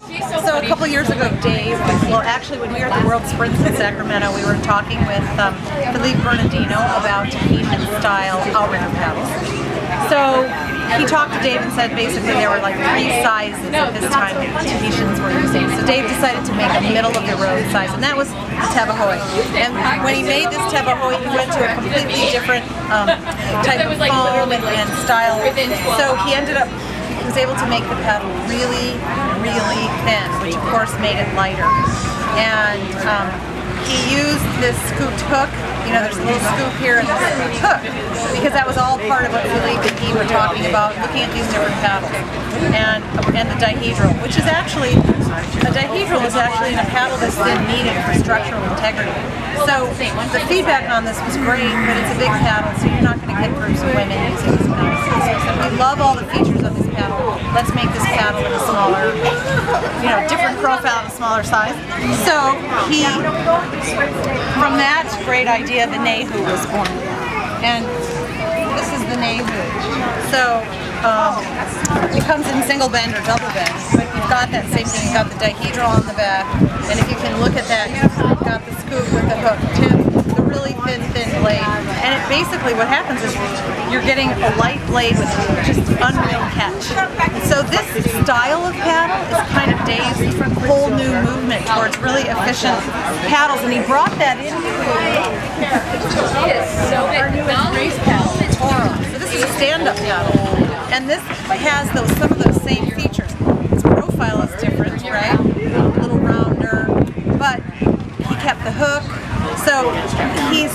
So a couple years ago, Dave, well actually when we were at the World Sprints in Sacramento, we were talking with Philippe Bernardino about Tahitian-style outrigger paddles. So he talked to Dave and said basically there were like 3 sizes at this time that Tahitians were using. So Dave decided to make a middle-of-the-road size, and that was Tavahoi. And when he made this Tavahoi, he went to a completely different type of foam and style. So he ended up, he was able to make the paddle really, really thin, which of course made it lighter. And he used this scooped hook. You know, there's a little scoop here and a scooped hook, because that was all part of what Philippe and he were talking about, looking at these different paddles. And the dihedral, which is actually, a dihedral is actually a paddle that's been needed for structural integrity. So the feedback on this was great, but it's a big paddle, so you're not going to get groups of women using this paddle. So we love all the features of this paddle. Let's make this paddle in a smaller, you know, different profile and a smaller size. So he, from that great idea, the Nehu was born. And this is the Nehu. So it comes in single bend or double bend, but you've got that same thing. You've got the dihedral on the back, and if you can look at that, you've got the scoop with the hook too. The really thin blade. And it basically, what happens is you're getting a light blade with just unreal catch. So this style of paddle is kind of Dave's whole new movement towards really efficient paddles, and he brought that into our newest race paddle, Toro. So this is a stand-up paddle, and this has some of those same features. Its profile is different, right? A little rounder, but he kept the hook. So these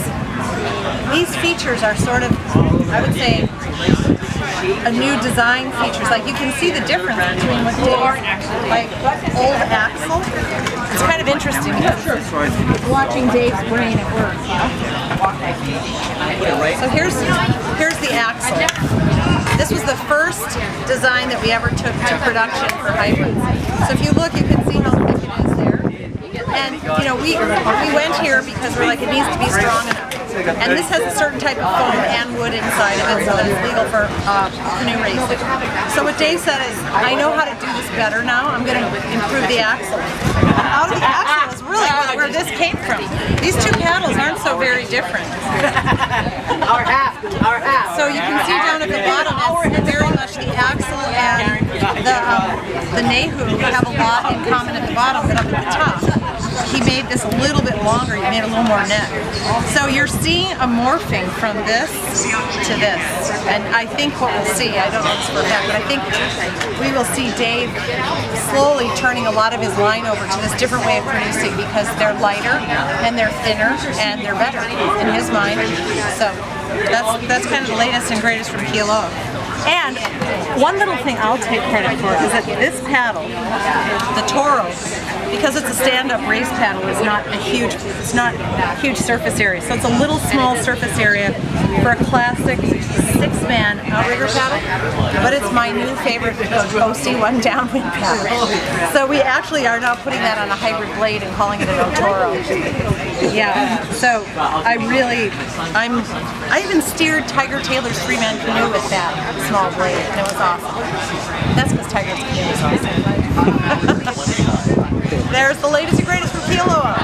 features are sort of, I would say, a new design features. Like you can see the difference between what Dave's like old axle. It's kind of interesting because it's watching Dave's brain at work. So here's the axle. This was the first design that we ever took to production for hybrids. So if you look, you can see how thick it is there. And you know, we went here because we're like, it needs to be strong enough. And this has a certain type of foam and wood inside of it, so that it's legal for canoe racing. So what Dave said is, I know how to do this better now. I'm going to improve the axle. Out of the axle is really where this came from. These two paddles aren't so very different. Our half. So you can see down at the bottom, that's very much the axle and the Nehu have a lot in common at the bottom, but up at the top, he made this a little bit longer. He made a little more neck. So you're seeing a morphing from this to this. And I think what we'll see, I don't know this for a fact, but I think we will see Dave slowly turning a lot of his line over to this different way of producing, because they're lighter and they're thinner and they're better in his mind. So that's kind of the latest and greatest from Kialoa. And one little thing I'll take credit for is that this paddle, the Toro, because it's a stand-up race paddle, is not a huge surface area. So it's a little small surface area for a classic 6-man outrigger paddle, but it's my new favorite OC1 downwind paddle. So we actually are now putting that on a hybrid blade and calling it an Otoro. Yeah, so I even steered Tiger Taylor's 3-man canoe with that small blade, and it was awesome. That's because Tiger's canoe is awesome. There's the latest and greatest from Kialoa.